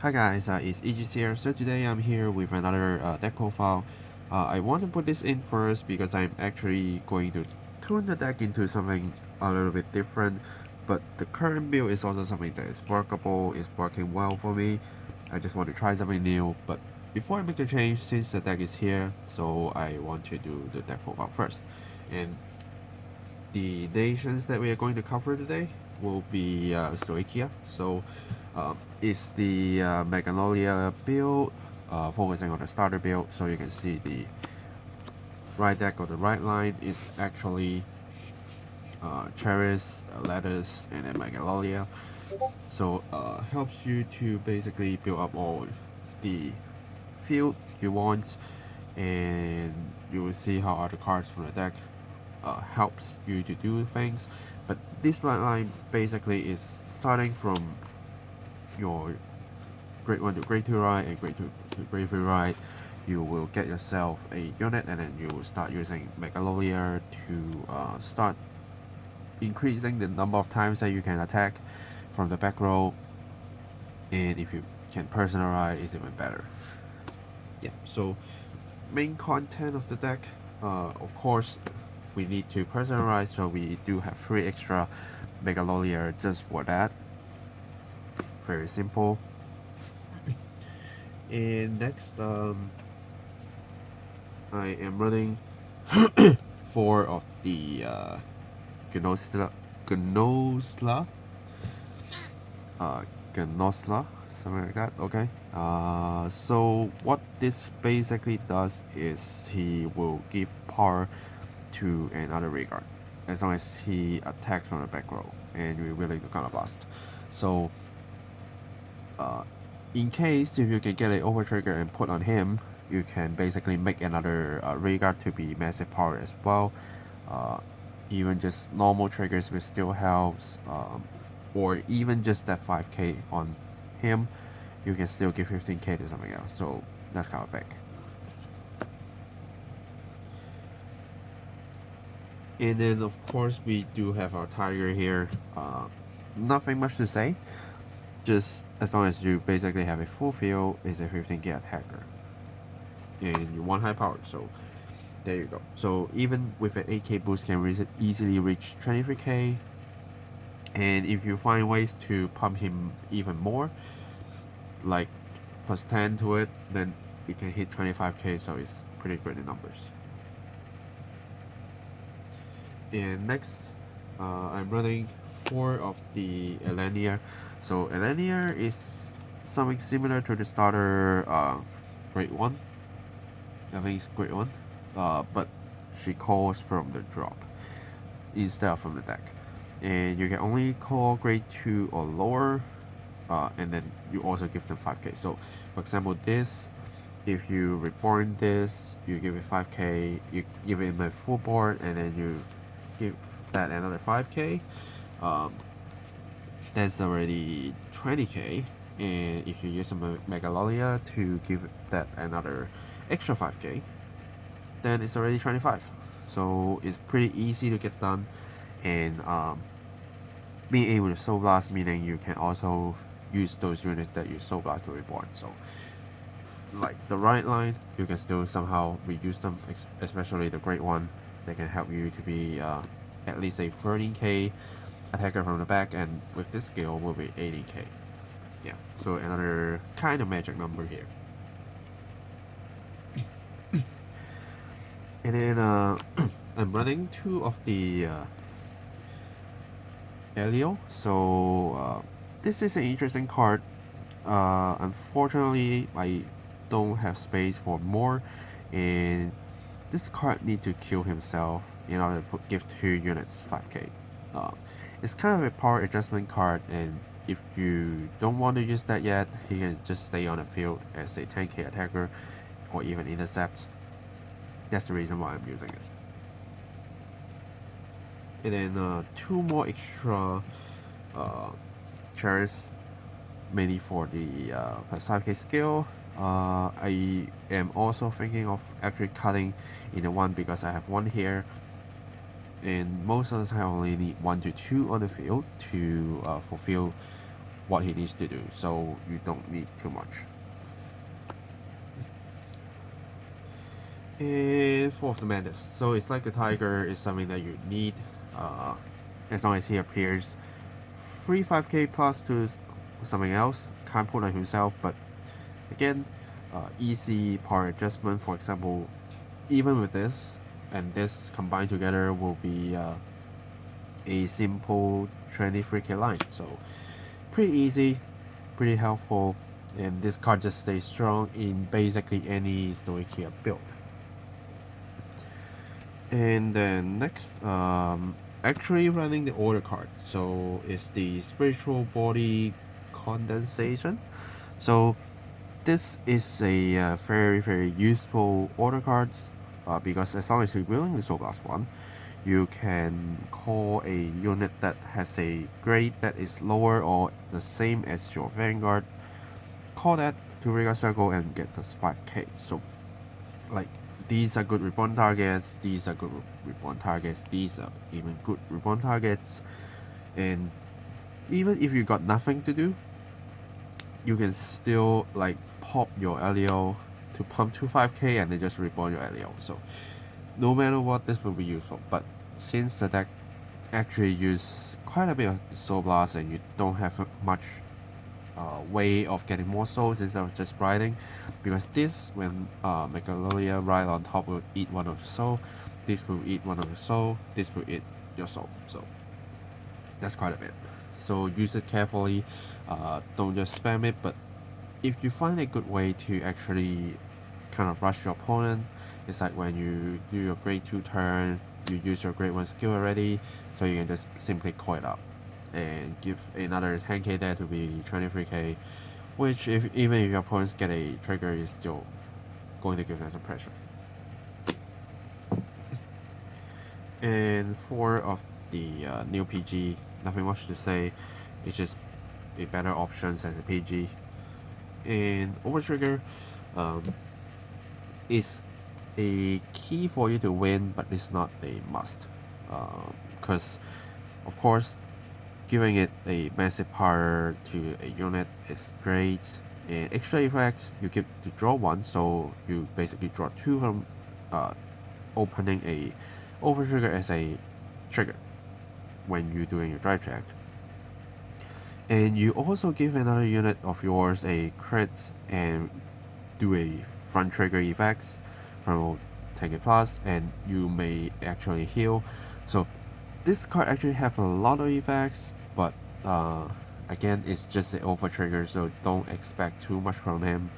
Hi guys, it's Aegis here. So today I'm here with another deck profile. I want to put this in first because I'm actually going to turn the deck into something a little bit different. But the current build is also something that is workable, is working well for me. I just want to try something new. But before I make the change, since the deck is here, so I want to do the deck profile first. And the nations that we are going to cover today will be Stoicheia. So it's the Magnolia build, focusing on the starter build. So you can see the right deck or the right line is actually Cherries, Lettuce, and then Magnolia. So helps you to basically build up all the field you want, and you will see how other cards from the deck helps you to do things. But this right line basically is starting from your grade 1 to grade 2 ride and grade 2 to grade 3 ride. You will get yourself a unit, and then you will start using Magnolia to start increasing the number of times that you can attack from the back row. And if you can personalize, it's even better. Yeah, so main content of the deck, of course we need to personalize, so we do have 3 extra Magnolia just for that. Very simple. And next, I am running 4 of the Gnosla, something like that. Okay. So what this basically does is he will give power to another Regard as long as he attacks from the back row and you're willing to counterblast. So in case if you can get an over trigger and put on him, you can basically make another Regard to be massive power as well. Even just normal triggers will still helps, or even just that 5k on him, you can still give 15k to something else. So that's kind of big. And then of course we do have our tiger here. Nothing much to say. Just as long as you basically have a full field, is a 15k attacker. And you want high power, so there you go. So even with an 8k boost can easily reach 23k. And if you find ways to pump him even more, like plus 10 to it, then you can hit 25k, so it's pretty good in numbers. And next, I'm running 4 of the Elenia. So Elenia is something similar to the starter grade 1. I think it's grade 1. But she calls from the drop instead of from the deck. And you can only call grade 2 or lower, and then you also give them 5k. So for example, this, if you reborn this, you give it 5k, you give it a full board, and then you give that another 5k. That's already 20k. And if you use a Magnolia to give that another extra 5k, then it's already 25. So it's pretty easy to get done. And being able to Soul Blast, meaning you can also use those units that you Soul Blast to reborn. So like the right line, you can still somehow reuse them, especially the great one. They can help you to be at least a 13k attacker from the back, and with this skill will be 80k. Yeah, so another kind of magic number here. And then I'm running 2 of the Elio. So this is an interesting card. Unfortunately, I don't have space for more, and this card need to kill himself in order to give 2 units 5k. It's kind of a power adjustment card, and if you don't want to use that yet, he can just stay on the field as a 10k attacker or even intercept. That's the reason why I'm using it. And then 2 more extra chairs, mainly for the plus 5k skill. I am also thinking of actually cutting in the 1 because I have 1 here, and most of the time I only need 1 to 2 on the field to fulfill what he needs to do, so you don't need too much. And Fourth the Mantis. So it's like the tiger is something that you need as long as he appears 3-5k plus to something else. Can't put on himself, but again, easy power adjustment. For example, even with this and this combined together will be a simple 23k line. So pretty easy, pretty helpful, and this card just stays strong in basically any Stoicheia build. And then next, actually running the order card. So it's the spiritual body condensation. So this is a very useful order cards because as long as you're willing the Soul Blast one, you can call a unit that has a grade that is lower or the same as your Vanguard. Call that to Rigor Circle and get plus 5k. So like these are good reborn targets, these are good reborn targets, these are even good reborn targets, and even if you got nothing to do, you can still like pop your LEO to pump 25k and then just reborn your LEO. So no matter what, this will be useful. But since the deck actually use quite a bit of Soul Blast and you don't have much way of getting more souls instead of just riding, because this when Magnolia ride on top will eat one of your soul, this will eat one of your soul, this will eat your soul, so that's quite a bit. So use it carefully, don't just spam it, but if you find a good way to actually kind of rush your opponent, it's like when you do your grade 2 turn, you use your grade 1 skill already, so you can just simply call it up and give another 10k there to be 23k, which even if your opponents get a trigger, is still going to give them some pressure. And 4 of the new PG, nothing much to say, it's just a better options as a PG. And Overtrigger is a key for you to win, but it's not a must, because of course giving it a massive power to a unit is great, and extra effects you get to draw 1, so you basically draw 2 from opening a Overtrigger as a trigger when you're doing your drive check. And you also give another unit of yours a crit and do a front trigger effects from 10k plus, and you may actually heal. So this card actually have a lot of effects, but again, it's just an over trigger, so don't expect too much from him.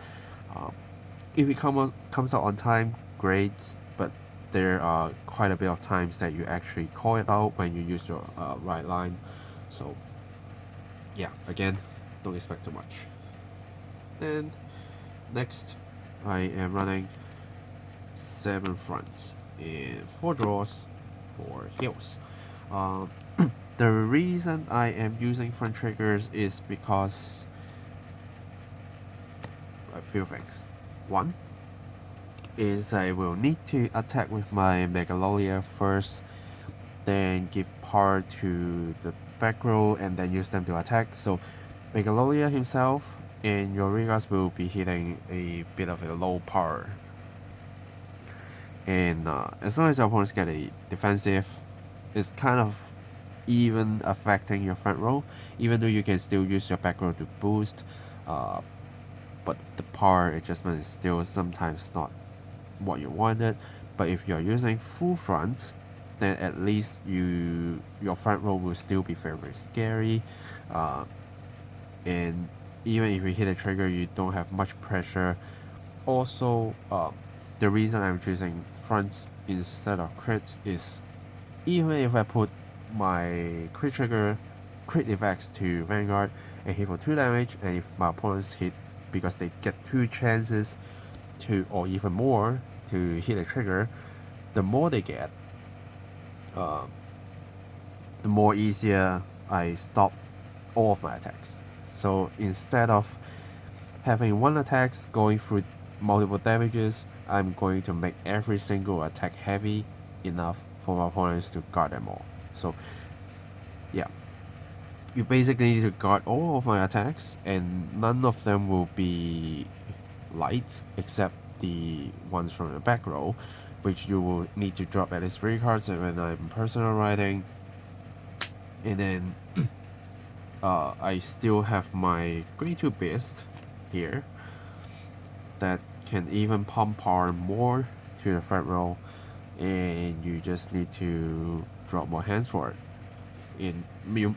If it comes out on time, great, but there are quite a bit of times that you actually call it out when you use your right line. So yeah, again, don't expect too much. And next, I am running 7 fronts and 4 draws for heals. The reason I am using front triggers is because a few things. One is I will need to attack with my Magnolia first, then give power to the back row and then use them to attack. So Magnolia himself and your Rigas will be hitting a bit of a low power. And as long as your opponents get a defensive, it's kind of even affecting your front row, even though you can still use your back row to boost, but the power adjustment is still sometimes not what you wanted. But if you're using full front, then at least your front row will still be very scary, and even if you hit a trigger, you don't have much pressure. Also, the reason I'm choosing fronts instead of crits is even if I put my crit effects to Vanguard and hit for 2 damage, and if my opponents hit because they get 2 chances to, or even more, to hit a trigger, the more they get, the more easier I stop all of my attacks. So instead of having one attack going through multiple damages, I'm going to make every single attack heavy enough for my opponents to guard them all. So yeah, you basically need to guard all of my attacks, and none of them will be light except the ones from the back row, which you will need to drop at least 3 cards when I'm personal riding. And then I still have my grade 2 beast here that can even pump power more to the third row, and you just need to drop more hands for it. And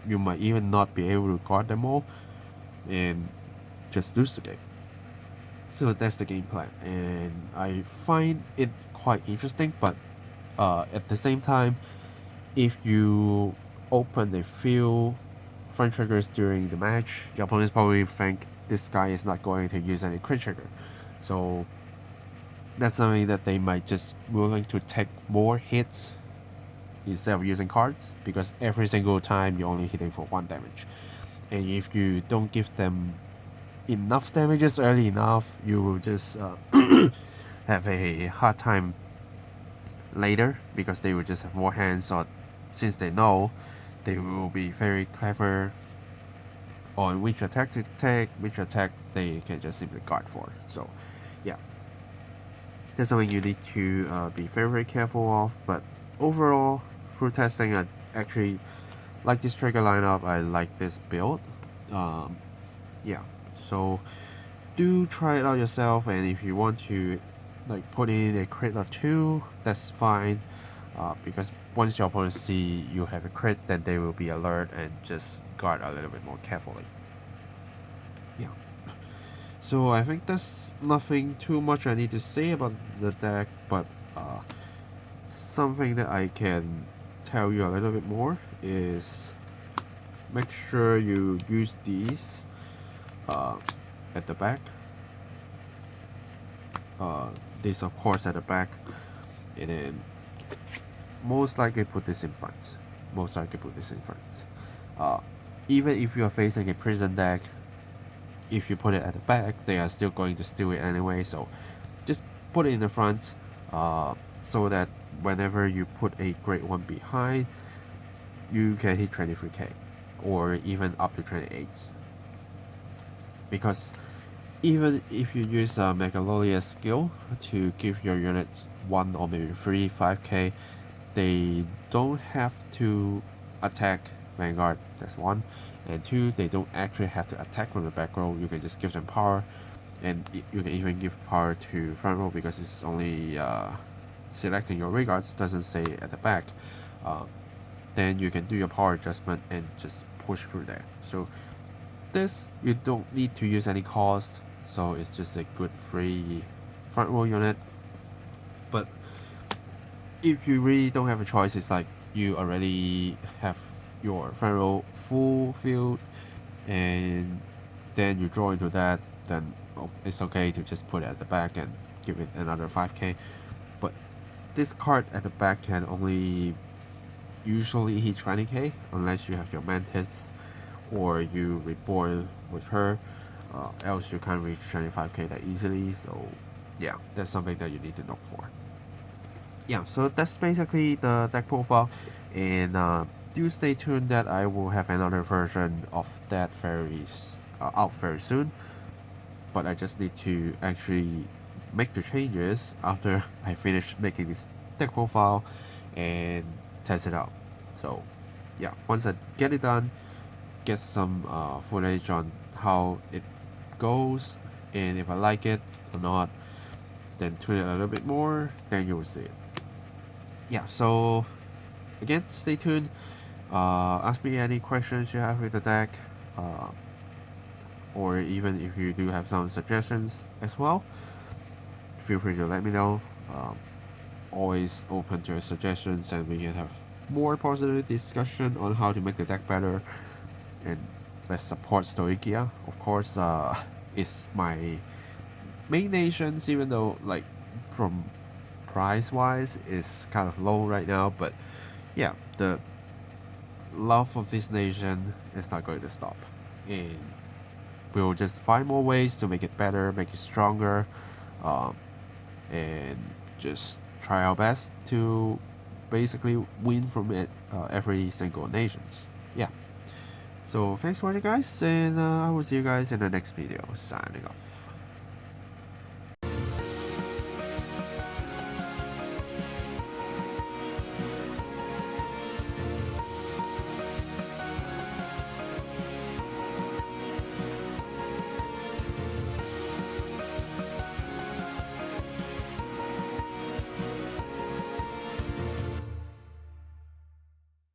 you might even not be able to guard them all and just lose the game. So that's the game plan, and I find it quite interesting, but at the same time, if you open a few front triggers during the match, your opponents probably think this guy is not going to use any crit trigger. So that's something that they might just willing to take more hits instead of using cards, because every single time you're only hitting for 1 damage. And if you don't give them enough damages early enough, you will just have a hard time later, because they will just have more hands, or since they know, they will be very clever on which attack to take, which attack they can just simply guard for. So yeah, that's something you need to be very, very careful of. But overall, through testing, I actually like this trigger lineup. I like this build. Yeah, so do try it out yourself, and if you want to like put in a crit or 2, that's fine, because once your opponents see you have a crit, then they will be alert and just guard a little bit more carefully. Yeah, so I think there's nothing too much I need to say about the deck, but something that I can tell you a little bit more is make sure you use these at the back. This of course at the back, and then most likely put this in front. Even if you are facing a prison deck, if you put it at the back, they are still going to steal it anyway, so just put it in the front, so that whenever you put a grade 1 behind, you can hit 23k or even up to 28s. Because even if you use a Magnolia skill to give your units 1 or maybe 3, 5k, they don't have to attack Vanguard, that's 1. And 2, they don't actually have to attack from the back row, you can just give them power. And you can even give power to front row, because it's only selecting your regards, doesn't say at the back. Then you can do your power adjustment and just push through there. So this, you don't need to use any cost, so it's just a good free front row unit. But if you really don't have a choice, it's like you already have your front row full field, and then you draw into that, then it's okay to just put it at the back and give it another 5k. But this card at the back can only usually hit 20k unless you have your Mantis or you reborn with her, else you can't reach 25k that easily. So yeah, that's something that you need to look for. Yeah, so that's basically the deck profile, and do stay tuned that I will have another version of that out very soon. But I just need to actually make the changes after I finish making this deck profile and test it out. So yeah, once I get it done, get some footage on how it goes, and if I like it or not, then tune it a little bit more, then you will see it. Yeah, so again, stay tuned. Ask me any questions you have with the deck, or even if you do have some suggestions as well, feel free to let me know. Always open to your suggestions, and we can have more positive discussion on how to make the deck better. And let's support Stoicheia. Of course, it's my main nations, even though like from price wise it's kind of low right now, but yeah, the love of this nation is not going to stop, and we'll just find more ways to make it better, make it stronger, and just try our best to basically win from it, every single nations. Yeah, So thanks for watching guys, and I will see you guys in the next video. Signing off.